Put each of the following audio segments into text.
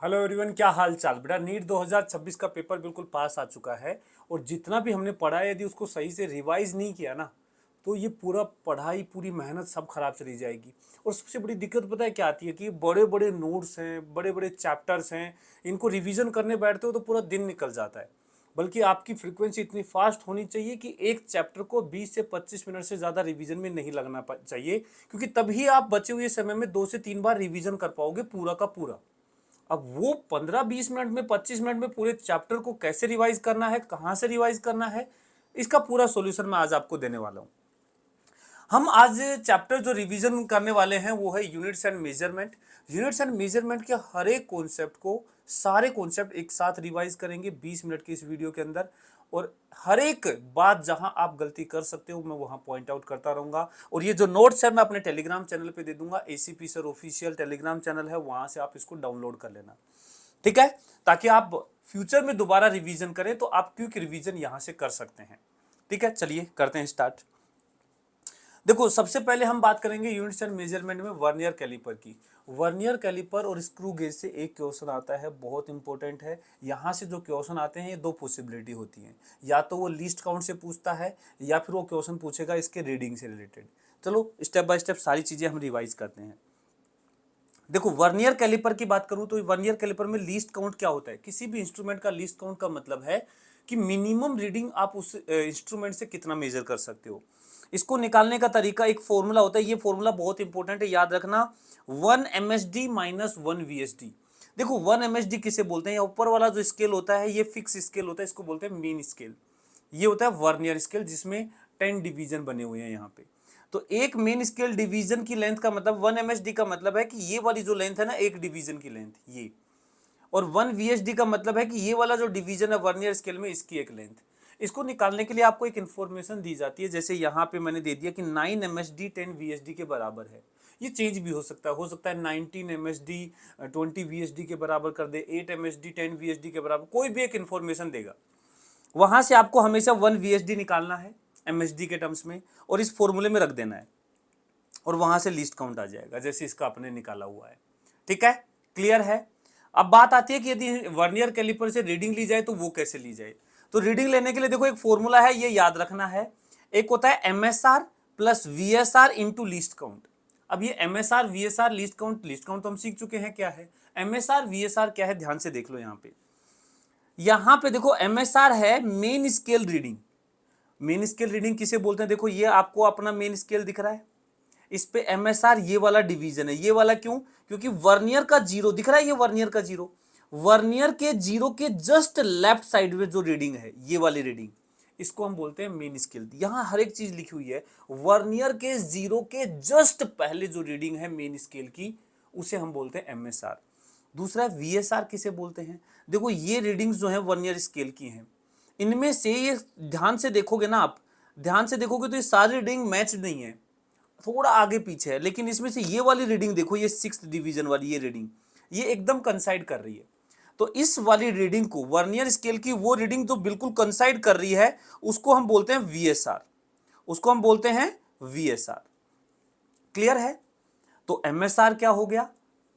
Hello everyone, क्या हाल चाल। बेटा नीट 2026 का पेपर बिल्कुल पास आ चुका है और जितना भी हमने पढ़ा है यदि उसको सही से रिवाइज नहीं किया ना तो ये पूरा पढ़ाई पूरी मेहनत सब खराब चली जाएगी। और सबसे बड़ी दिक्कत पता है क्या आती है कि बड़े बड़े नोट्स हैं, बड़े बड़े चैप्टर्स हैं, इनको रिवीजन करने बैठते हो तो पूरा दिन निकल जाता है। बल्कि आपकी फ्रीक्वेंसी इतनी फास्ट होनी चाहिए कि एक चैप्टर को 20 से 25 मिनट से ज़्यादा रिवीजन में नहीं लगना चाहिए, क्योंकि तभी आप बचे हुए समय में 2 से 3 बार रिवीजन कर पाओगे पूरा का पूरा। अब वो 15-20 मिनट में 25 मिनट में पूरे चैप्टर को कैसे रिवाइज करना है, कहां से रिवाइज करना है, इसका पूरा सॉल्यूशन मैं आज आपको देने वाला हूं। हम आज चैप्टर जो रिवीजन करने वाले हैं वो है units and measurement. Units and measurement के हर एक कॉन्सेप्ट को, सारे कॉन्सेप्ट एक साथ रिवाइज करेंगे 20 मिनट की इस वीडियो के अंदर। और हर एक बात जहां आप गलती कर सकते हो मैं वहां पॉइंट आउट करता रहूंगा। और ये जो नोट्स है मैं अपने टेलीग्राम चैनल पे दे दूंगा, ACP sir official Telegram channel है, वहां से आप इसको डाउनलोड कर लेना। ठीक है, ताकि आप फ्यूचर में दोबारा रिवीजन करें तो आप क्विक रिवीजन यहां से कर सकते हैं। ठीक है, चलिए करते हैं स्टार्ट। देखो सबसे पहले हम बात करेंगे यूनिट्स एंड मेजरमेंट में वर्नियर कैलिपर की। वर्नियर कैलिपर और स्क्रू गेज से एक क्वेश्चन आता है, बहुत इंपॉर्टेंट है। यहाँ से जो क्वेश्चन आते हैं ये दो पॉसिबिलिटी होती हैं, या तो वो लीस्ट काउंट से पूछता है या फिर वो क्वेश्चन पूछेगा इसके रीडिंग से रिलेटेड। चलो स्टेप बाय स्टेप सारी चीजें हम रिवाइज करते हैं। देखो वर्नियर कैलिपर की बात करूं तो वर्नियर कैलिपर में लीस्ट काउंट क्या होता है। किसी भी इंस्ट्रूमेंट का लीस्ट काउंट का मतलब है कि मिनिमम रीडिंग आप उस इंस्ट्रूमेंट से कितना मेजर कर सकते हो। इसको निकालने का तरीका, एक फॉर्मूला होता है, ये फॉर्मूला बहुत इंपॉर्टेंट है, याद रखना। 1 MSD माइनस 1 VSD। देखो 1 MSD किसे बोलते हैं, ऊपर वाला जो स्केल होता है ये फिक्स स्केल होता है, इसको बोलते हैं मीन स्केल। ये होता है वर्नियर स्केल जिसमें 10 डिवीजन बने हुए हैं यहाँ पे। तो एक मेन स्केल डिवीजन की लेंथ का मतलब 1 MSD का मतलब है कि ये वाली जो लेंथ है ना एक डिवीजन की लेंथ ये, और 1 VSD का मतलब है कि ये वाला जो डिवीजन है वर्नियर स्केल में इसकी एक लेंथ। इसको निकालने के लिए आपको एक इंफॉर्मेशन दी जाती है, जैसे यहाँ पे मैंने दे दिया कि 9 MSD 10 VSD के बराबर है। ये चेंज भी हो सकता है 19 MSD 20 VSD के बराबर कर दे, 8 MSD 10 VSD के बराबर, कोई भी एक इंफॉर्मेशन देगा। वहां से आपको हमेशा 1 VSD निकालना है MSD के टर्म्स में और इस फॉर्मूले में रख देना है, और वहां से लिस्ट काउंट आ जाएगा जैसे इसका अपने निकाला हुआ है। ठीक है, क्लियर है। अब बात आती है कि यदि वर्नियर कैलिपर से रीडिंग ली जाए तो वो कैसे ली जाए। तो रीडिंग लेने के लिए देखो एक फॉर्मूला है, ये याद रखना है। एक होता है MSR plus VSR into least count. अब ये MSR VSR लीस्ट काउंट तो हम सीख चुके हैं क्या है। MSR VSR क्या है ध्यान से देख लो। यहां पे देखो MSR है main scale reading. Main scale reading किसे बोलते हैं, देखो ये आपको अपना मेन स्केल दिख रहा है, इस पे MSR ये वाला डिवीजन है। ये वाला क्यों, क्योंकि वर्नियर का जीरो दिख रहा है, ये वर्नियर का जीरो, वर्नियर के जीरो के जस्ट लेफ्ट साइड में जो रीडिंग है ये वाली रीडिंग, इसको हम बोलते हैं मेन स्केल। यहां हर एक चीज लिखी हुई है, वर्नियर के जीरो के जस्ट पहले जो रीडिंग है मेन स्केल की उसे हम बोलते हैं MSR। दूसरा VSR किसे बोलते हैं, देखो ये रीडिंग्स जो है वर्नियर स्केल की हैं, इनमें से ये ध्यान से देखोगे ना, आप ध्यान से देखोगे तो ये सारी रीडिंग मैच नहीं है, थोड़ा आगे पीछे है, लेकिन इसमें से ये वाली रीडिंग देखो, ये 6th डिवीजन वाली ये रीडिंग, ये एकदम कंसाइड कर रही है। तो इस वाली रीडिंग को, वर्नियर स्केल की वो रीडिंग जो बिल्कुल कंसाइड कर रही है उसको हम बोलते हैं VSR, उसको हम बोलते हैं VSR। क्लियर है। तो MSR क्या हो गया,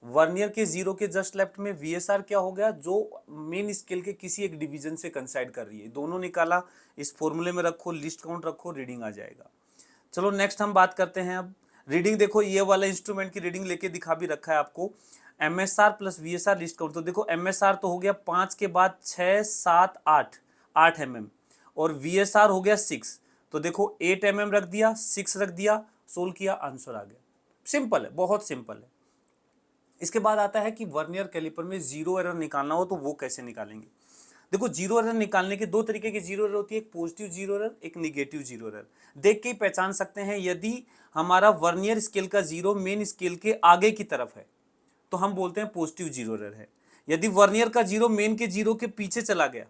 वर्नियर के जीरो के जस्ट लेफ्ट में। VSR क्या हो गया, जो मेन स्केल के किसी एक डिवीजन से कंसाइड कर रही है। दोनों निकाला, इस फॉर्मूले में रखो, लिस्ट काउंट रखो, रीडिंग आ जाएगा। चलो नेक्स्ट हम बात करते हैं। अब रीडिंग देखो, ये वाला इंस्ट्रूमेंट की रीडिंग लेके दिखा भी रखा है आपको, MSR plus VSR list count. तो देखो MSR तो हो गया 5 के बाद 6 7 8, 8 mm, और VSR हो गया 6। तो देखो 8 mm रख दिया, 6 रख दिया, सोल्व किया, आंसर आ गया। सिंपल है, बहुत सिंपल है। इसके बाद आता है कि वर्नियर कैलिपर में जीरो एरर निकालना हो तो वो कैसे निकालेंगे। देखो जीरो एरर निकालने के दो तरीके की जीरो एरर होती है, एक पॉजिटिव जीरो एरर, एक निगेटिव जीरो एरर। देख के ही पहचान सकते हैं, यदि हमारा वर्नियर स्केल का जीरो मेन स्केल के आगे की तरफ है तो हम बोलते हैं पॉजिटिव जीरो एरर है। यदि वर्नियर का जीरो मेन के जीरो के पीछे चला गया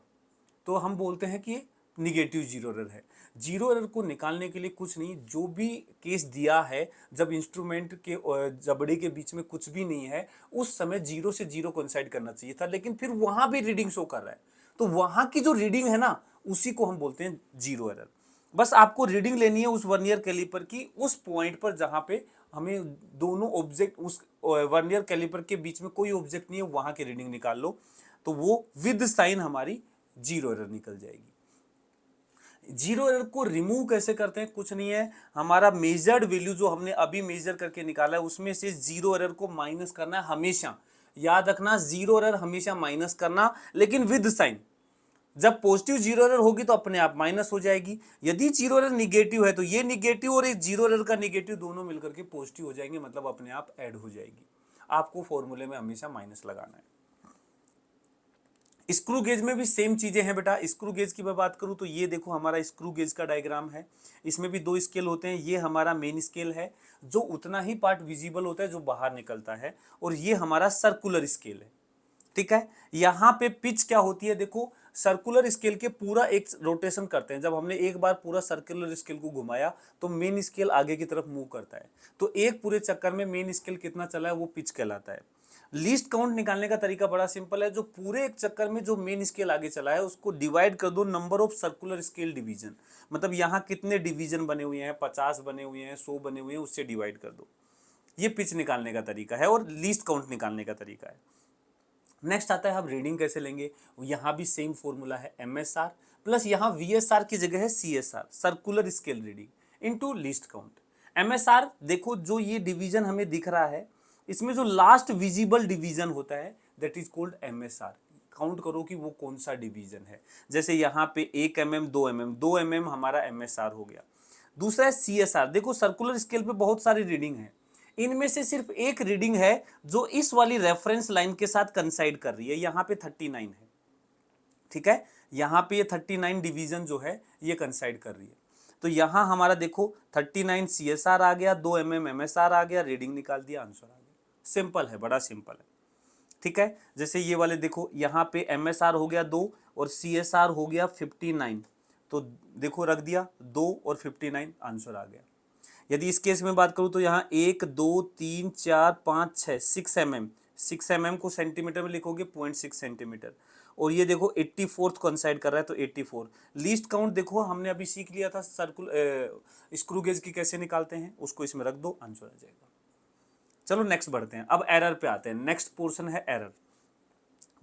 तो हम बोलते हैं कि निगेटिव जीरो एरर है। जीरो एरर को निकालने के लिए कुछ नहीं, जो भी केस दिया है, जब इंस्ट्रूमेंट के जबड़े के बीच में कुछ भी नहीं है उस समय जीरो से जीरो कोइंसाइड करना चाहिए था, लेकिन फिर वहां भी रीडिंग शो कर रहा है, तो वहां की जो रीडिंग है ना उसी को हम बोलते हैं जीरो एरर। बस आपको रीडिंग लेनी है उस वर्नियर कैलिपर की उस पॉइंट पर जहां पे हमें दोनों ऑब्जेक्ट उस वर्नियर कैलिपर के बीच में कोई ऑब्जेक्ट नहीं है, वहां की रीडिंग निकाल लो, तो वो विद साइन हमारी जीरो एरर निकल जाएगी। जीरो एरर को रिमूव कैसे करते हैं? कुछ नहीं है, हमारा मेजर्ड वैल्यू जो हमने अभी मेजर करके निकाला है उसमें से जीरो एरर को माइनस करना है हमेशा। याद रखना, जीरो एरर हमेशा माइनस करना, लेकिन विद साइन। जब पॉजिटिव जीरो एरर होगी तो अपने आप माइनस हो जाएगी। यदि जीरो एरर निगेटिव है तो ये निगेटिव और ये जीरो एरर का निगेटिव दोनों मिलकर के पॉजिटिव हो जाएंगे, मतलब अपने आप ऐड हो जाएगी। आपको फॉर्मूले में हमेशा माइनस लगाना है। स्क्रू गेज में भी सेम चीजें हैं बेटा। स्क्रू गेज की मैं बात करूं तो ये देखो हमारा स्क्रू गेज का डायग्राम है। इसमें भी दो स्केल होते हैं। ये हमारा मेन स्केल है जो उतना ही पार्ट विजिबल होता है जो बाहर निकलता है, और ये हमारा सर्कुलर स्केल है। ठीक है, यहाँ पे पिच क्या होती है? देखो, सर्कुलर स्केल के पूरा एक रोटेशन करते हैं। जब हमने एक बार पूरा सर्कुलर स्केल को घुमाया तो मेन स्केल आगे की तरफ मूव करता है, तो एक पूरे चक्कर में मेन स्केल कितना चला है वो पिच कहलाता है। लीस्ट काउंट निकालने का तरीका बड़ा सिंपल है। जो पूरे एक चक्कर में जो मेन स्केल आगे चला है उसको डिवाइड कर दो number of circular scale division, मतलब यहाँ कितने डिवीजन बने हुए हैं, 50 बने हुए हैं, 100 बने हुए हैं, उससे डिवाइड कर दो। ये पिच निकालने का तरीका है और लीस्ट काउंट निकालने का तरीका है। नेक्स्ट आता है हम रीडिंग कैसे लेंगे। यहाँ भी सेम फॉर्मूला है, MSR प्लस यहाँ VSR की जगह है CSR, circular scale reading into least count. MSR देखो, जो ये डिवीजन हमें दिख रहा है इसमें जो लास्ट विजिबल डिवीजन होता है that is called MSR। Count करो कि वो कौन सा डिवीजन है। जैसे यहाँ पे 1 mm 2 mm 2 mm हमारा MSR हो गया। दूसरा है CSR। देखो, सर्कुलर स्केल पे बहुत सारी रीडिंग है, इनमें से सिर्फ एक रीडिंग है जो इस वाली रेफरेंस लाइन के साथ कंसाइड कर रही है। यहाँ पे 39 है। ठीक है, यहाँ पे ये 39 डिवीजन जो है ये कंसाइड कर रही है। तो यहाँ हमारा देखो 39 CSR आ गया, 2 mm MSR आ गया, रीडिंग निकाल दिया, आंसर आ गया। सिंपल है, बड़ा सिंपल है। ठीक है, जैसे ये वाले देखो, यहाँ पे MSR हो गया 2 और CSR हो गया 59, तो देखो रख दिया 2 और 59, आंसर आ गया। यदि इस केस में बात करूं तो यहाँ 1 2 3 4 5 6 6 mm, 6 mm को सेंटीमीटर में लिखोगे 0.6 सेंटीमीटर, और ये देखो 84th कंसाइड कर रहा है तो 84। लीस्ट काउंट देखो हमने अभी सीख लिया था स्क्रू गेज की कैसे निकालते हैं, उसको इसमें रख दो, आंसर आ जाएगा। चलो नेक्स्ट बढ़ते हैं, अब एरर पे आते हैं। नेक्स्ट पोर्शन है एरर।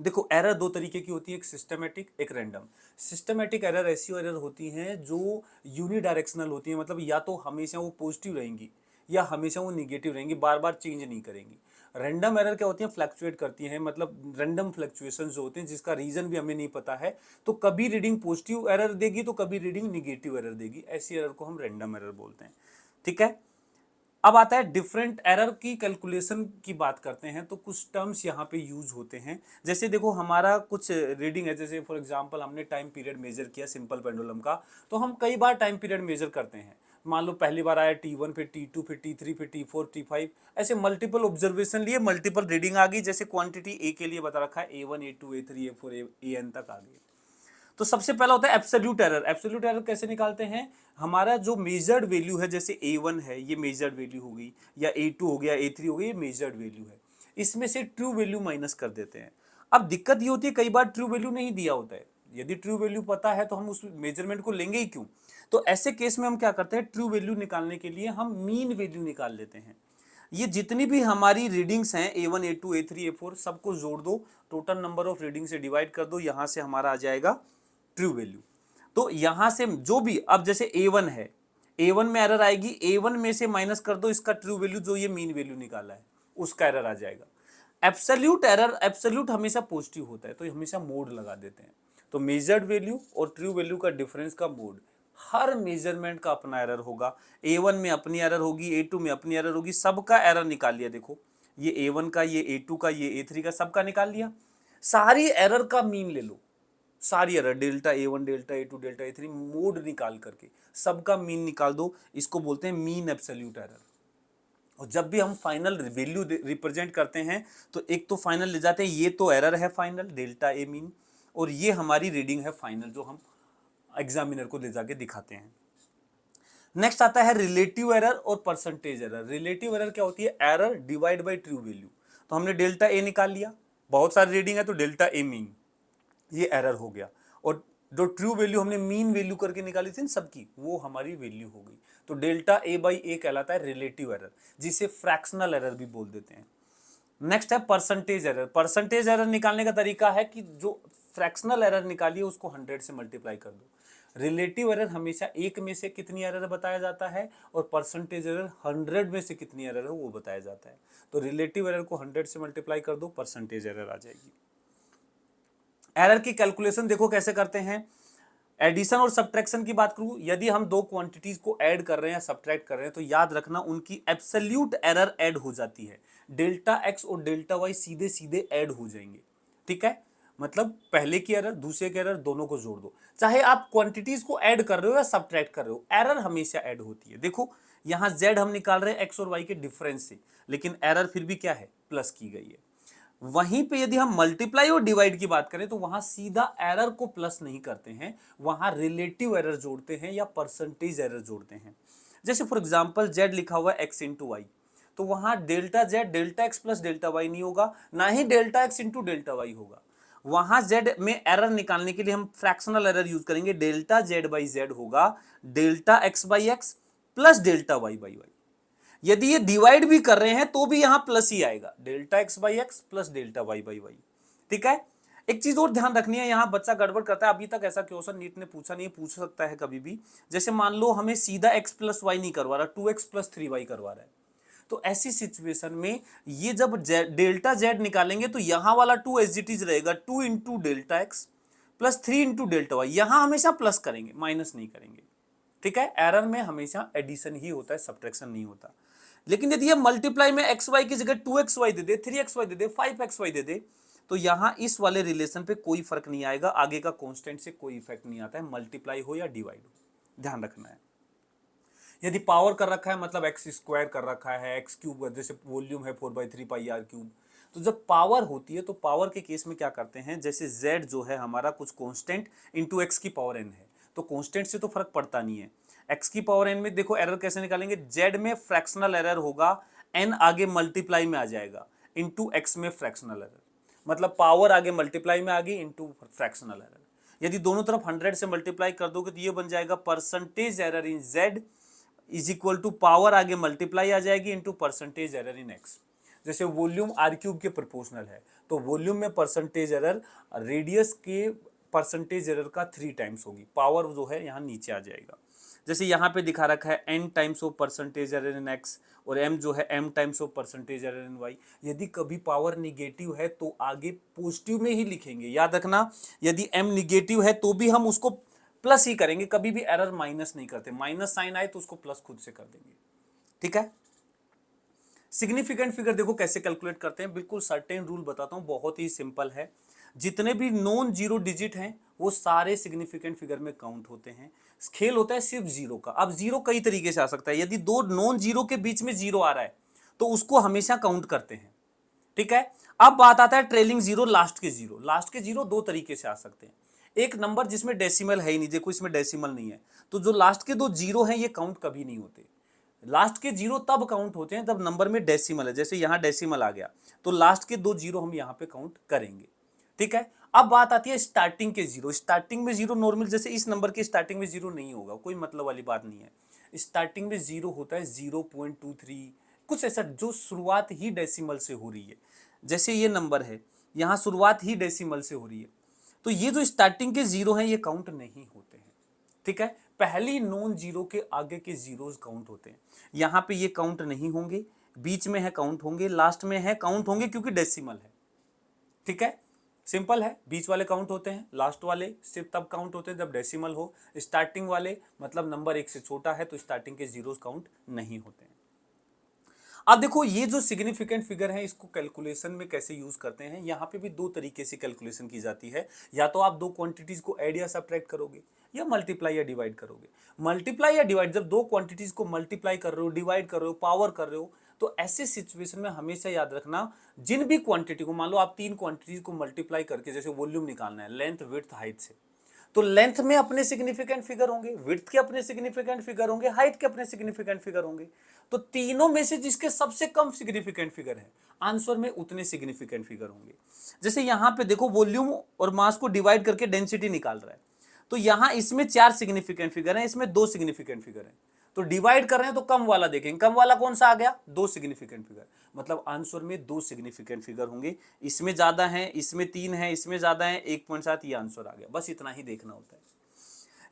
देखो, एरर दो तरीके की होती है, एक सिस्टमेटिक, एक रैंडम। सिस्टमेटिक एरर ऐसी एरर होती हैं जो यूनिडायरेक्शनल होती है, मतलब या तो हमेशा वो पॉजिटिव रहेंगी या हमेशा वो निगेटिव रहेंगी, बार बार चेंज नहीं करेंगी। रैंडम एरर क्या होती है? फ्लक्चुएट करती हैं, मतलब रैंडम फ्लक्चुएशन जो होते हैं जिसका रीजन भी हमें नहीं पता है, तो कभी रीडिंग पॉजिटिव एरर देगी तो कभी रीडिंग निगेटिव एरर देगी। ऐसी एरर को हम रैंडम एरर बोलते हैं। ठीक है, अब आता है डिफरेंट एरर की कैलकुलेशन की बात करते हैं, तो कुछ टर्म्स यहाँ पे यूज होते हैं। जैसे देखो, हमारा कुछ रीडिंग है, जैसे फॉर एग्जांपल हमने टाइम पीरियड मेजर किया सिंपल पेंडुलम का, तो हम कई बार टाइम पीरियड मेजर करते हैं। मान लो पहली बार आया T1, फिर T2, फिर T3, फिर T4, T5, ऐसे मल्टीपल ऑब्जर्वेशन लिए मल्टीपल रीडिंग आ गई। जैसे क्वांटिटी A के लिए बता रखा है A1 A2 A3 A4 AN तक आ गई। तो सबसे पहला होता है एब्सोल्यूट एरर। एब्सोल्यूट एरर कैसे निकालते हैं? हमारा जो मेजर्ड वैल्यू है, जैसे A1 है, ये मेजर्ड वैल्यू हो गई, या A2 हो गया, A3 हो गया, ये मेजर्ड वैल्यू है, इसमें से ट्रू वैल्यू माइनस कर देते हैं। अब दिक्कत ये होती है कई बार ट्रू वैल्यू नहीं दिया होता है। यदि ट्रू वैल्यू पता है तो हम उस मेजरमेंट को लेंगे ही क्यों? तो ऐसे केस में हम क्या करते हैं, ट्रू वैल्यू निकालने के लिए हम मीन वैल्यू निकाल लेते हैं। ये जितनी भी हमारी रीडिंग्स हैं A1 A2 A3 A4 सबको जोड़ दो, टोटल नंबर ऑफ रीडिंग से डिवाइड कर दो, यहां से हमारा आ जाएगा ट्रू वैल्यू। तो यहां से जो भी, अब जैसे A1 है, A1 में एरर आएगी, A1 में से माइनस कर दो इसका ट्रू वैल्यू जो ये मीन वैल्यू निकाला है, उसका एरर आ जाएगा। एब्सोल्यूट एरर, एब्सोल्यूट हमेशा पॉजिटिव होता है तो हमेशा मोड लगा देते हैं। तो मेजर्ड वैल्यू और ट्रू वैल्यू का डिफरेंस का मोड, हर मेजरमेंट का अपना एरर होगा। A1 में अपनी एरर होगी, A2 में अपनी एरर होगी, सबका एरर निकाल लिया। देखो, ये A1 का, ये A2 का, ये A3 का, सबका निकाल लिया। सारी एरर का मीन ले लो, सारी error, delta A1 delta A2 delta A3 mode निकाल करके सबका मीन निकाल दो, इसको बोलते हैं मीन एब्सोल्यूट एरर। और जब भी हम फाइनल वैल्यू रिप्रेजेंट करते हैं तो एक तो फाइनल ले जाते हैं, ये तो एरर है फाइनल डेल्टा A मीन, और ये हमारी रीडिंग है फाइनल जो हम एग्जामिनर को ले जाके दिखाते हैं। नेक्स्ट आता है रिलेटिव एरर और परसेंटेज एरर। रिलेटिव एरर क्या होती है? Error divide by true value. तो हमने डेल्टा A निकाल लिया, बहुत सारी रीडिंग है तो डेल्टा A मीन, ये एरर हो गया। और जो ट्रू वैल्यू हमने मीन वैल्यू करके निकाली थी ना सबकी, वो हमारी वैल्यू हो गई। तो डेल्टा ए बाई ए कहलाता है रिलेटिव एरर, जिसे फ्रैक्शनल एरर भी बोल देते हैं। नेक्स्ट है परसेंटेज एरर। परसेंटेज एरर निकालने का तरीका है कि जो फ्रैक्शनल एरर निकालिए उसको 100 से मल्टीप्लाई कर दो। रिलेटिव एरर हमेशा 1 में से कितनी एरर बताया जाता है, और परसेंटेज एरर 100 में से कितनी एरर है वो बताया जाता है। तो रिलेटिव एरर को 100 से मल्टीप्लाई कर दो, परसेंटेज एरर आ जाएगी। एरर की कैलकुलेशन देखो कैसे करते हैं। एडिशन और सब्ट्रैक्शन की बात करूं, यदि हम दो क्वांटिटीज को ऐड कर रहे हैं या सब्ट्रैक्ट कर रहे हैं तो याद रखना उनकी एब्सोल्यूट एरर ऐड हो जाती है। डेल्टा एक्स और डेल्टा वाई सीधे सीधे ऐड हो जाएंगे, ठीक है। मतलब पहले की एरर दूसरे की एरर दोनों को जोड़ दो, चाहे आप क्वांटिटीज को ऐड कर रहे हो या सब्ट्रैक्ट कर रहे हो, एरर हमेशा ऐड होती है। देखो यहां z हम निकाल रहे हैं एक्स और वाई के डिफरेंस से, लेकिन एरर फिर भी क्या है, प्लस की गई है। वहीं पे यदि हम मल्टीप्लाई और डिवाइड की बात करें तो वहां सीधा एरर को प्लस नहीं करते हैं, वहां रिलेटिव एरर जोड़ते हैं या परसेंटेज एरर जोड़ते हैं। जैसे फॉर एग्जांपल z लिखा हुआ है x इंटू वाई, तो वहां delta z delta x plus delta Y नहीं होगा, ना ही delta x into delta Y होगा। वहां z में एरर निकालने के लिए हम फ्रैक्शनल एरर यूज करेंगे, डेल्टा z बाई जेड होगा delta x by x plus delta y by Y. यदि ये डिवाइड भी कर रहे हैं तो भी यहां प्लस ही आएगा, delta x by x plus delta y by y, ठीक है। एक चीज और ध्यान रखनी है, यहां बच्चा गड़बड़ करता है, अभी तक ऐसा क्वेश्चन नीट ने पूछा नहीं, पूछ सकता है कभी भी। जैसे मान लो हमें सीधा x प्लस वाई नहीं करवा रहा, 2x प्लस 3y करवा रहा है, तो ऐसी सिचुएशन में ये जब डेल्टा जेड निकालेंगे तो यहां वाला 2 एज इट इज रहेगा, 2 into delta x plus 3 into delta y, यहां हमेशा प्लस करेंगे, माइनस नहीं करेंगे, ठीक है। एरर में हमेशा एडिशन ही होता है, सब्ट्रैक्शन नहीं होता। लेकिन यदि ये मल्टीप्लाई में एक्स वाई की जगह 2xy दे दे, 3xy दे दे, 5xy दे दे, तो यहां इस वाले रिलेशन पे कोई फर्क नहीं आएगा, आगे का कांस्टेंट से कोई इफेक्ट नहीं आता है, मल्टीप्लाई हो या डिवाइड हो, ध्यान रखना है। यदि पावर कर रखा है मतलब एक्स स्क्वायर कर रखा है, एक्स क्यूब, जैसे वॉल्यूम है 4/3 पाई आर क्यूब, तो जब पावर होती है तो पावर के केस में क्या करते हैं, जैसे z जो है हमारा कुछ कांस्टेंट इंटू एक्स की पावर n है, तो कांस्टेंट से तो फर्क पड़ता नहीं है। x की पावर n में देखो एरर कैसे निकालेंगे, z में फ्रैक्शनल एरर होगा, n आगे मल्टीप्लाई में आ जाएगा, इंटू एक्स में फ्रैक्शनल एरर, मतलब पावर आगे मल्टीप्लाई में आ गई इंटू फ्रैक्शनल एरर। यदि दोनों तरफ 100 से मल्टीप्लाई कर दोगे तो ये बन जाएगा percentage error in z is equal to power आगे मल्टीप्लाई आ जाएगी into percentage error in x. जैसे वॉल्यूम आर क्यूब के प्रोपोर्शनल है, तो वॉल्यूम में परसेंटेज एरर रेडियस के परसेंटेज एरर का 3 टाइम्स होगी, पावर जो है यहाँ नीचे आ जाएगा। जैसे यहाँ पे दिखा रखा है n times of percentage error in x, और m जो है m times of percentage error in y। यदि कभी पावर निगेटिव है तो आगे पॉजिटिव में ही लिखेंगे, याद रखना, यदि m निगेटिव है तो भी हम उसको प्लस ही करेंगे, कभी भी एरर माइनस नहीं करते, माइनस साइन आए तो उसको प्लस खुद से कर देंगे, ठीक है। सिग्निफिकेंट फिगर देखो कैसे कैलकुलेट करते हैं, बिल्कुल सर्टेन रूल बताता हूं, बहुत ही सिंपल है। जितने भी नॉन जीरो डिजिट हैं वो सारे सिग्निफिकेंट फिगर में काउंट होते हैं, खेल होता है सिर्फ जीरो का। अब जीरो कई तरीके से आ सकता है, यदि दो नॉन जीरो के बीच में जीरो आ रहा है तो उसको हमेशा काउंट करते हैं, ठीक है। अब बात आता है ट्रेलिंग जीरो, लास्ट के जीरो। लास्ट के जीरो दो तरीके से आ सकते हैं, एक नंबर जिसमें डेसिमल है ही नहीं, देखो इसमें डेसिमल नहीं है, तो जो लास्ट के दो जीरो हैं ये काउंट कभी नहीं होते। लास्ट के जीरो तब काउंट होते हैं जब नंबर में डेसिमल है, जैसे यहां डेसिमल आ गया तो लास्ट के दो जीरो हम यहां पे काउंट करेंगे, ठीक है। अब बात आती है स्टार्टिंग के जीरो। स्टार्टिंग में जीरो नॉर्मल, जैसे इस नंबर की स्टार्टिंग में जीरो नहीं होगा, कोई मतलब वाली बात नहीं है। स्टार्टिंग में जीरो होता है 0.23, कुछ ऐसा, जो शुरुआत ही डेसिमल से हो रही है। जैसे ये नंबर है, यहाँ शुरुआत ही डेसिमल से हो रही है, तो ये जो स्टार्टिंग के जीरो हैं ये काउंट नहीं होते हैं, ठीक है। पहली नॉन जीरो के आगे के जीरोस काउंट होते हैं, यहाँ पे ये काउंट नहीं होंगे, बीच में है काउंट होंगे, लास्ट में है काउंट होंगे क्योंकि डेसिमल है, ठीक है। सिंपल है, बीच वाले काउंट होते हैं, लास्ट वाले सिर्फ तब काउंट होते हैं जब डेसिमल हो। स्टार्टिंग वाले मतलब नंबर एक से छोटा है तो स्टार्टिंग के जीरोस काउंट नहीं होते हैं। अब देखो ये जो सिग्निफिकेंट फिगर है इसको कैलकुलेशन में कैसे यूज करते हैं, यहाँ पे भी दो तरीके से कैलकुलेशन की जाती है, या तो आप दो क्वांटिटीज को ऐड या सब्ट्रैक्ट करोगे, या मल्टीप्लाई या डिवाइड करोगे। मल्टीप्लाई या डिवाइड, जब दो क्वांटिटीज को मल्टीप्लाई कर रहे हो, डिवाइड कर रहे हो, पावर कर रहे हो, तो ऐसे सिचुएशन में हमेशा याद रखना, जिन भी क्वांटिटी को, मान लो आप तीन क्वांटिटीज को मल्टीप्लाई करके, जैसे वॉल्यूम निकालना है लेंथ विड्थ हाइट से, तो लेंथ में अपने सिग्निफिकेंट फिगर होंगे, विड्थ के अपने सिग्निफिकेंट फिगर होंगे, हाइट के अपने सिग्निफिकेंट फिगर होंगे। तो तीनों में से जिसके सबसे कम सिग्निफिकेंट फिगर है, आंसर में उतने सिग्निफिकेंट फिगर होंगे। जैसे यहां पे देखो वॉल्यूम और मास को डिवाइड करके डेंसिटी निकाल रहा है, तो यहां इसमें 4 सिग्निफिकेंट फिगर हैं, इसमें 2 सिग्निफिकेंट फिगर हैं। तो डिवाइड कर रहे हैं तो कम वाला देखेंगे, कम वाला कौन सा आ गया, 2 सिग्निफिकेंट फिगर। मतलब आंसर में 2 सिग्निफिकेंट फिगर होंगे, इसमें ज्यादा है, इसमें 3 है, इसमें ज्यादा है, 1.7, ये आंसर आ गया। बस इतना ही देखना होता है।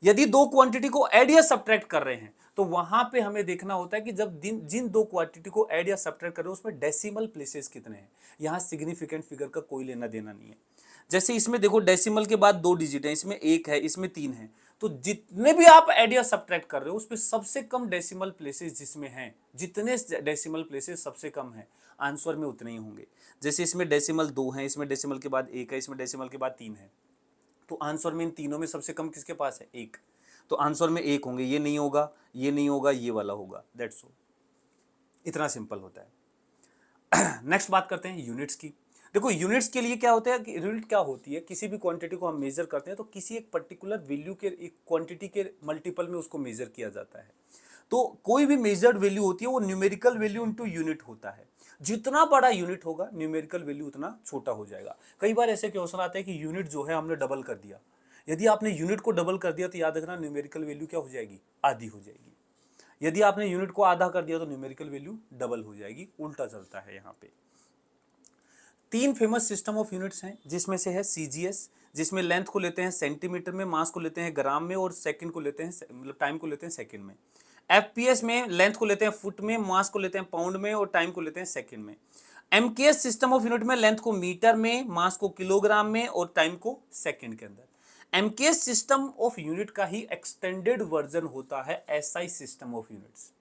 यदि दो क्वांटिटी को ऐड या सब्ट्रैक्ट कर रहे हैं तो वहां पे हमें देखना होता है कि जब जिन दो क्वांटिटी को ऐड या सब्ट्रैक्ट कर रहे हैं उसमें डेसिमल प्लेसेस कितने हैं। यहां सिग्निफिकेंट फिगर का कोई लेना देना नहीं है। जैसे इसमें देखो डेसिमल के बाद 2 डिजिट है, इसमें 1 है, इसमें 3 है। तो जितने भी आप ऐड या सब्ट्रैक्ट कर रहे हो उसमें सबसे कम डेसिमल प्लेसेस जिसमें हैं, जितने डेसिमल प्लेसेस सबसे कम है, आंसर में उतने ही होंगे। जैसे इसमें डेसिमल 2 है, इसमें डेसिमल के बाद 1 है, इसमें डेसिमल के बाद 3 है। तो आंसर में इन तीनों में सबसे कम किसके पास है, 1। तो आंसर में 1 होंगे, ये नहीं होगा, ये नहीं होगा, ये वाला होगा। दैट्स ऑल, इतना सिंपल होता है। नेक्स्ट बात करते हैं यूनिट्स की। देखो यूनिट्स के लिए क्या होता है कि यूनिट क्या होती है, किसी भी क्वांटिटी को हम मेजर करते हैं तो किसी एक पर्टिकुलर वैल्यू के, एक क्वांटिटी के मल्टीपल में उसको मेजर किया जाता है। तो कोई भी मेजर्ड वैल्यू होती है वो न्यूमेरिकल वैल्यू इनटू यूनिट होता है। जितना बड़ा यूनिट होगा न्यूमेरिकल वैल्यू उतना छोटा हो जाएगा। कई बार ऐसे क्वेश्चन आते हैं कि यूनिट जो है हमने डबल कर दिया। यदि आपने यूनिट को डबल कर दिया तो याद रखना न्यूमेरिकल वैल्यू क्या हो जाएगी, आधी हो जाएगी। यदि आपने यूनिट को आधा कर दिया तो न्यूमेरिकल वैल्यू डबल हो जाएगी। उल्टा चलता है यहाँ पे। 3 फेमस सिस्टम ऑफ यूनिट्स हैं, जिसमें से है सीजीएस, जिसमें लेंथ को लेते हैं सेंटीमीटर में, मास को लेते हैं ग्राम में और सेकंड को लेते हैं, मतलब टाइम को लेते हैं सेकंड में। एफपीएस में लेंथ को लेते हैं फुट में, मास को लेते हैं पाउंड में और टाइम को लेते हैं सेकंड में। एमकेएस सिस्टम ऑफ यूनिट में लेंथ को मीटर में, मास को किलोग्राम में और टाइम को सेकंड के अंदर। एमकेएस सिस्टम ऑफ यूनिट का ही एक्सटेंडेड वर्जन होता है एसआई सिस्टम ऑफ यूनिट्स।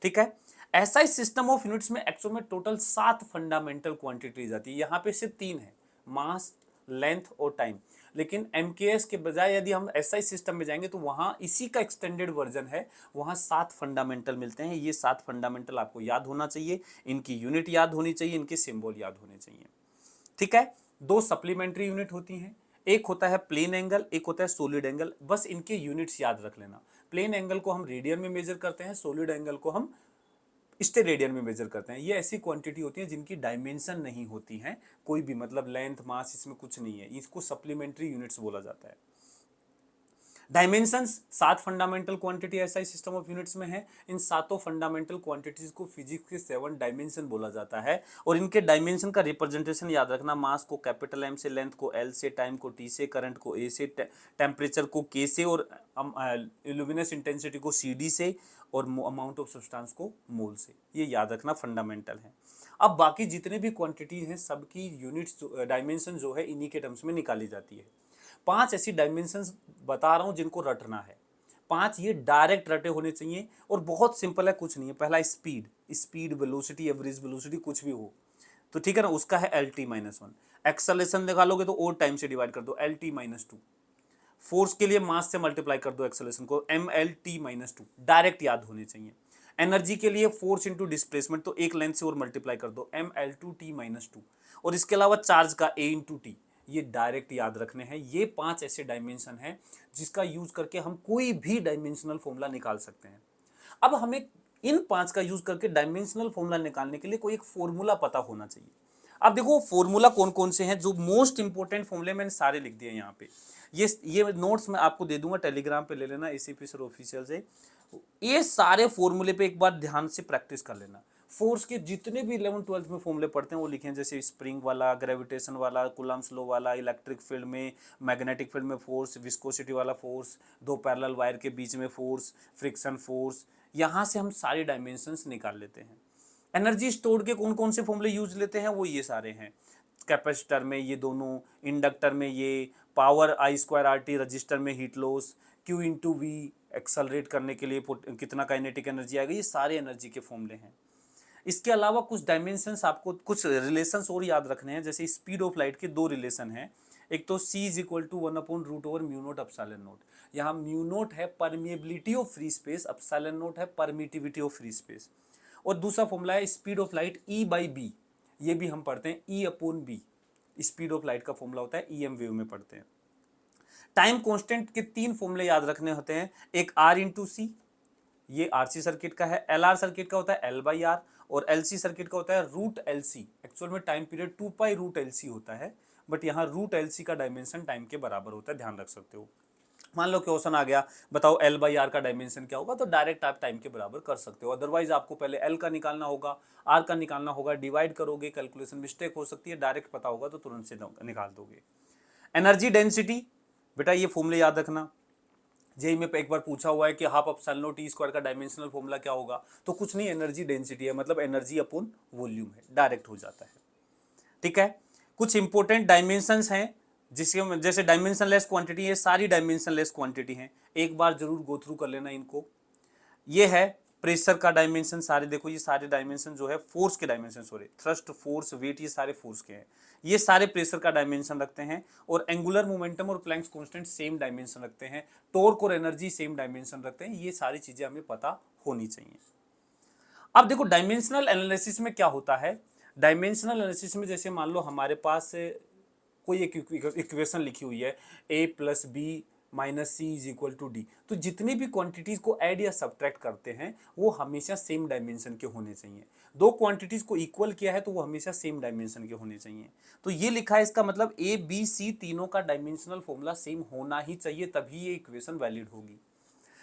ठीक है, एसआई सिस्टम ऑफ यूनिट्स में एक्चुअल में टोटल 7 फंडामेंटल क्वांटिटी ली जाती है। यहाँ पे सिर्फ 3 है, मास, लेंथ और टाइम। लेकिन एमकेएस के बजाय यदि हम एसआई सिस्टम में जाएंगे तो वहाँ इसी का एक्सटेंडेड वर्जन है, वहाँ 7 फंडामेंटल मिलते हैं। ये 7 फंडामेंटल आपको याद होना चाहिए, इनकी यूनिट याद होनी चाहिए, इनके सिंबल याद होने चाहिए। ठीक है, 2 सप्लीमेंट्री यूनिट होती हैं, एक होता है प्लेन एंगल, एक होता है सॉलिड एंगल। बस इनके यूनिट्स याद रख लेना। प्लेन एंगल को हम रेडियन में मेजर करते हैं, सॉलिड एंगल को हम स्टेरेडियन में मेजर करते हैं। ये ऐसी क्वांटिटी होती है जिनकी डायमेंशन नहीं होती हैं कोई भी, मतलब लेंथ, मास, इसमें कुछ नहीं है, इसको सप्लीमेंट्री यूनिट्स बोला जाता है। Dimensions 7 fundamental quantity SI system of units में है। इन सातों फंडामेंटल क्वांटिटीज को फिजिक्स के 7 डायमेंशन बोला जाता है और इनके डायमेंशन का रिप्रेजेंटेशन याद रखना। मास को कैपिटल एम से, लेंथ को एल से, टाइम को टी से, करंट को ए से, टेम्परेचर को के से और इल्यूमिनेस इंटेंसिटी को सी डी से और अमाउंट ऑफ सब्सटेंस को मोल से। ये याद रखना फंडामेंटल है। अब बाकी जितने भी क्वांटिटी हैं सबकी यूनिट्स डायमेंशन जो है इन्हीं के टर्म्स में निकाली जाती है। 5 ऐसी डायमेंशंस बता रहा हूं जिनको रटना है। 5 ये डायरेक्ट रटे होने चाहिए और बहुत सिंपल है, कुछ नहीं है। पहला speed, speed velocity, average velocity, कुछ भी हो तो ठीक है ना, उसका है LT-1। एक्सेलरेशन निकालोगे तो और टाइम से डिवाइड कर दो, LT-2। फोर्स के लिए मास से मल्टीप्लाई कर दो एक्सेलरेशन को, MLT-2। डायरेक्ट याद होने चाहिए। एनर्जी के लिए फोर्स इंटू डिस्प्लेसमेंट, तो एक लेंथ से और मल्टीप्लाई कर दो, ML2T-2। और इसके अलावा चार्ज का A इंटू टी, ये डायरेक्ट याद रखने हैं। ये 5 ऐसे डायमेंशन हैं जिसका यूज करके हम कोई भी डायमेंशनल फॉर्मूला निकाल सकते हैं। अब हमें इन 5 का यूज करके डायमेंशनल फॉर्मूला निकालने के लिए कोई एक फॉर्मूला पता होना चाहिए। अब देखो फॉर्मूला कौन कौन से हैं, जो मोस्ट इंपोर्टेंट फॉर्मूले मैंने सारे लिख दिए यहाँ पे। ये नोट्स मैं आपको दे दूंगा, टेलीग्राम पे ले लेना, एसीपी सर ऑफिशियल से। ये सारे फॉर्मूले पे एक बार ध्यान से प्रैक्टिस कर लेना। फोर्स के जितने भी 11th 12th में फॉर्मूले पढ़ते हैं वो लिखे हैं, जैसे स्प्रिंग वाला, ग्रेविटेशन वाला, कूलम्ब्स लॉ वाला, इलेक्ट्रिक फील्ड में, मैग्नेटिक फील्ड में फोर्स, विस्कोसिटी वाला फोर्स, 2 पैरेलल वायर के बीच में फोर्स, फ्रिक्शन फोर्स। यहाँ से हम सारी डायमेंशंस निकाल लेते हैं। एनर्जी स्टोर्ड के कौन कौन से फॉर्मूले यूज लेते हैं, वो ये सारे हैं। कैपेसिटर में ये दोनों, इंडक्टर में ये, पावर I²RT, रजिस्टर में heat loss, Q into V, accelerate करने के लिए कितना काइनेटिक एनर्जी आएगी, ये सारे एनर्जी के फॉर्मूले हैं। इसके अलावा कुछ डायमेंशंस, आपको कुछ रिलेशंस और याद रखने हैं। जैसे स्पीड ऑफ लाइट के 2 रिलेशन हैं। एक तो C = 1/√/μ0 एप्सिलॉन नॉट। यहाँ μ0 है permeability of free space, epsilon not है परमिटिविटी ऑफ फ्री स्पेस। और दूसरा फॉर्मूला है स्पीड ऑफ लाइट E/b, ये भी हम पढ़ते हैं E/b। स्पीड ऑफ लाइट का फॉर्मूला होता है, EM वेव में पढ़ते हैं। टाइम कांस्टेंट के 3 फॉर्मूले याद रखने होते हैं। एक R इंटू सी, ये RC सर्किट का है। LR सर्किट का होता है L/R और LC सर्किट का होता है √LC। एक्चुअल में टाइम पीरियड 2π√LC होता है, बट यहाँ √LC का डायमेंशन टाइम के बराबर होता है, ध्यान रख सकते हो। मान लो क्वेश्चन आ गया, बताओ L बाई आर का डायमेंशन क्या होगा, तो डायरेक्ट आप टाइम के बराबर कर सकते हो। अदरवाइज आपको पहले L का निकालना होगा, R का निकालना होगा, डिवाइड करोगे, कैलकुलेशन मिस्टेक हो सकती है, डायरेक्ट पता होगा तो तुरंत से निकाल दोगे। एनर्जी डेंसिटी, बेटा ये फॉर्मूले याद रखना, जेई में एक बार पूछा हुआ है कि half epsilon not T square का डायमेंशनल फॉर्मूला क्या होगा, तो कुछ नहीं, एनर्जी डेंसिटी है, मतलब एनर्जी अपॉन वॉल्यूम है, डायरेक्ट हो जाता है। ठीक है, कुछ इंपॉर्टेंट डायमेंशंस हैं जिसके, जैसे डायमेंशनलेस क्वांटिटी है, सारी डायमेंशनलेस क्वांटिटी हैं, एक बार जरूर गो थ्रू कर लेना इनको। ये है प्रेशर का डायमेंशन, सारे देखो ये सारे डायमेंशन जो है फोर्स के dimension, sorry thrust, force, weight, ये सारे फोर्स के हैं, ये सारे प्रेशर का डायमेंशन रखते हैं। और एंगुलर मोमेंटम और प्लैंक्स कांस्टेंट सेम डायमेंशन रखते हैं, टॉर्क और एनर्जी सेम डायमेंशन रखते हैं, ये सारी चीजें हमें पता होनी चाहिए। अब देखो डायमेंशनल एनालिसिस में क्या होता है, डायमेंशनल एनालिसिस में जैसे मान लो हमारे पास कोई एक इक्वेशन लिखी हुई है, a plus B minus C is equal to D, तो जितनी भी क्वांटिटीज को ऐड या सब्ट्रैक्ट करते हैं वो हमेशा सेम डायमेंशन के होने चाहिए। दो क्वांटिटीज को इक्वल किया है तो वो हमेशा सेम डायमेंशन के होने चाहिए। तो ये लिखा है, इसका मतलब ए बी सी तीनों का डायमेंशनल फॉर्मूला सेम होना ही चाहिए, तभी ये इक्वेशन वैलिड होगी।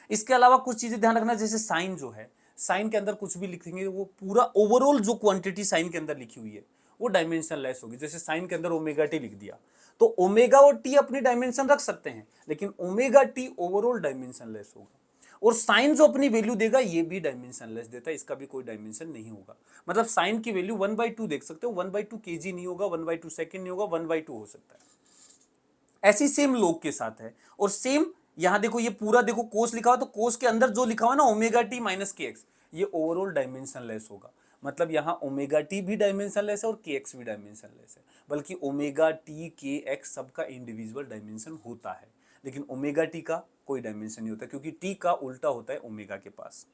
इसके अलावा कुछ चीजें ध्यान रखना, जैसे साइन जो है, साइन के अंदर कुछ भी लिखेंगे वो पूरा ओवरऑल जो क्वांटिटी साइन के अंदर लिखी हुई है वो डायमेंशन लेस होगी। जैसे साइन के अंदर ओमेगा टी लिख दिया, तो ओमेगा और टी अपनी डायमेंशन रख सकते हैं, लेकिन omega T overall dimension less होगा। और साइन जो अपनी वैल्यू देगा ये भी डायमेंशन लेस देता है, इसका भी कोई डायमेंशन नहीं होगा। मतलब साइन की वैल्यू 1/2 देख सकते हो, 1/2 kg नहीं होगा, 1/2 सेकेंड नहीं होगा, 1/2 हो सकता है। ऐसी सेम लोग के साथ है। और सेम यहां देखो, ये पूरा देखो कोस लिखा हुआ, तो कोस के अंदर जो लिखा हुआ ना ओमेगा टी माइनस के एक्स, ये ओवरऑल डायमेंशन लेस होगा। मतलब यहां ओमेगा टी भी डायमेंशन लेस है और के एक्स भी डायमेंशन लेस है, बल्कि ओमेगा टी के एक्स सबका इंडिविजुअल डायमेंशन होता है, लेकिन ओमेगा टी का कोई डायमेंशन नहीं होता, क्योंकि टी का उल्टा होता है ओमेगा के पास।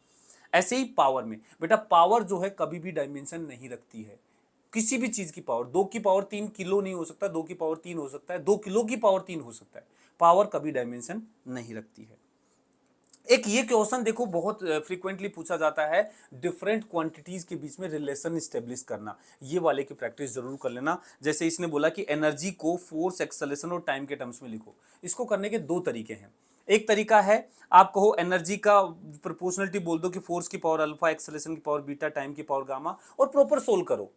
ऐसे ही पावर में, बेटा पावर जो है कभी भी डायमेंशन नहीं रखती है, किसी भी चीज की पावर, 2 की पावर 3 किलो नहीं हो सकता, 2 की पावर 3 हो सकता है, 2 किलो की पावर 3 हो सकता है, पावर कभी डायमेंशन नहीं रखती है। एक ये क्वेश्चन देखो बहुत फ्रीक्वेंटली पूछा जाता है, डिफरेंट क्वांटिटीज के बीच में रिलेशन स्टेब्लिश करना, ये वाले की प्रैक्टिस जरूर कर लेना। जैसे इसने बोला कि एनर्जी को फोर्स, एक्सेलरेशन और टाइम के टर्म्स में लिखो। इसको करने के दो तरीके हैं। एक तरीका है, आप कहो एनर्जी का प्रोपोर्शनलिटी बोल दो कि फोर्स की पावर अल्फा, एक्सेलरेशन की पावर बीटा, टाइम की पावर गामा, और प्रॉपर सोल्व करो।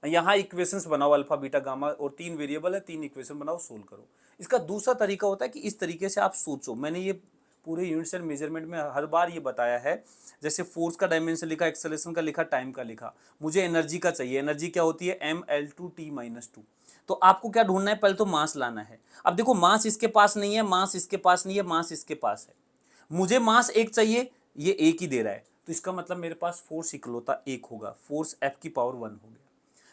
यहाँ इक्वेशंस बनाओ, अल्फा बीटा गामा, और 3 वेरिएबल है, 3 इक्वेशन बनाओ, सोल्व करो। इसका दूसरा तरीका होता है कि इस तरीके से आप सोचो। मैंने ये पूरे यूनिट्स एंड मेजरमेंट में हर बार ये बताया है, जैसे फोर्स का डायमेंशन लिखा, एक्सेलरेशन का लिखा, टाइम का लिखा, मुझे एनर्जी का चाहिए। एनर्जी क्या होती है, mL2T-2। तो आपको क्या ढूंढना है, पहले तो मास लाना है। अब देखो मास इसके पास नहीं है, मास इसके पास नहीं है, मास इसके पास है, मुझे मास एक चाहिए, ये एक ही दे रहा है, तो इसका मतलब मेरे पास फोर्स इकलौता एक होगा, फोर्स F की पावर 1 हो गया।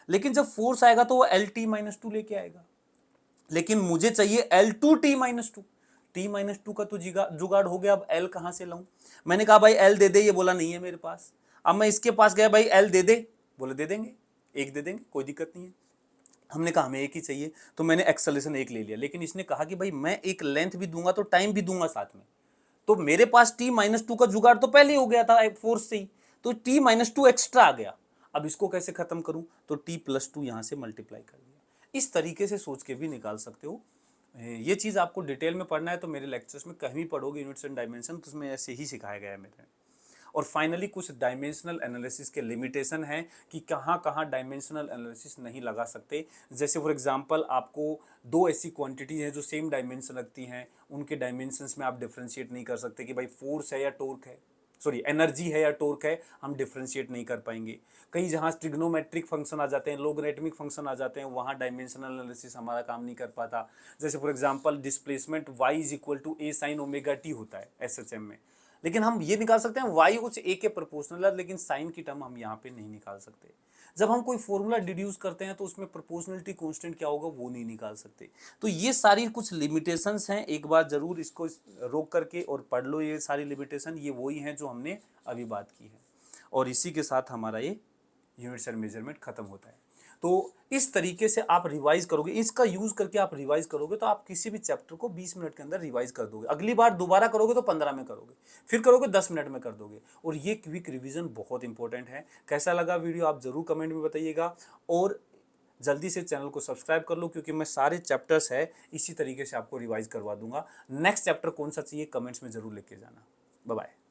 लेकिन जब फोर्स आएगा तो वो LT-2 लेके आएगा, लेकिन मुझे चाहिए L2T-2। T-2 का तो जुगाड़ हो गया, अब L कहां से लाऊं। मैंने कहा भाई L दे दे, ये बोला नहीं है मेरे पास। अब मैं इसके पास गया, भाई L दे दे, बोले दे देंगे, एक दे देंगे, कोई दिक्कत नहीं है। हमने कहा हमें एक ही चाहिए, तो मैंने एक्सेलरेशन एक ले लिया, लेकिन इसने कहा कि भाई मैं एक लेंथ भी दूंगा तो टाइम भी दूंगा साथ में, तो मेरे पास T-2 का जुगाड़ तो पहले ही हो गया था फोर्स से ही, तो T-2 एक्स्ट्रा आ गया। अब इसको कैसे खत्म करूं, तो T+2 यहां से मल्टीप्लाई कर दिया। इस तरीके से सोच के भी निकाल सकते हो। ये चीज आपको डिटेल में पढ़ना है तो मेरे लेक्चर्स में कहीं पढ़ोगे, यूनिट्स एंड डायमेंशन, तो उसमें ऐसे ही सिखाया गया है मेरे। और फाइनली कुछ डायमेंशनल एनालिसिस के लिमिटेशन हैं कि कहाँ कहाँ डायमेंशनल एनालिसिस नहीं लगा सकते। जैसे फॉर एग्जांपल आपको दो ऐसी क्वांटिटी हैं जो सेम डायमेंशन रखती हैं, उनके डायमेंशंस में आप डिफ्रेंशिएट नहीं कर सकते कि भाई फोर्स है या टॉर्क है, सॉरी एनर्जी है या टॉर्क है, हम डिफ्रेंशिएट नहीं कर पाएंगे। कई जहाँ ट्रिग्नोमेट्रिक फंक्शन आ जाते हैं, लोगरिथमिक फंक्शन आ जाते हैं, वहाँ डायमेंशनल एनालिसिस हमारा काम नहीं कर पाता। जैसे for example displacement y is equal to a sine omega T होता है SHM में, लेकिन हम ये निकाल सकते हैं y कुछ a के प्रोपोर्शनल है, लेकिन साइन की टर्म हम यहाँ पे नहीं निकाल सकते। जब हम कोई फॉर्मूला डिड्यूस करते हैं तो उसमें प्रोपोर्शनलिटी कांस्टेंट क्या होगा वो नहीं निकाल सकते। तो ये सारी कुछ लिमिटेशंस हैं, एक बार जरूर इसको रोक करके और पढ़ लो। ये सारी लिमिटेशन ये वही हैं जो हमने अभी बात की है, और इसी के साथ हमारा ये यूनिट्स एंड मेजरमेंट खत्म होता है। तो इस तरीके से आप रिवाइज करोगे, इसका यूज करके आप रिवाइज करोगे तो आप किसी भी चैप्टर को 20 मिनट के अंदर रिवाइज कर दोगे। अगली बार दोबारा करोगे तो 15 में करोगे, फिर करोगे 10 मिनट में कर दोगे। और ये क्विक रिवीजन बहुत इंपॉर्टेंट है। कैसा लगा वीडियो आप जरूर कमेंट में बताइएगा। और जल्दी से चैनल को सब्सक्राइब कर लो, क्योंकि मैं सारे चैप्टर्स है इसी तरीके से आपको रिवाइज करवा दूंगा। नेक्स्ट चैप्टर कौन सा चाहिए कमेंट्स में ज़रूर लेके जाना। Bye bye.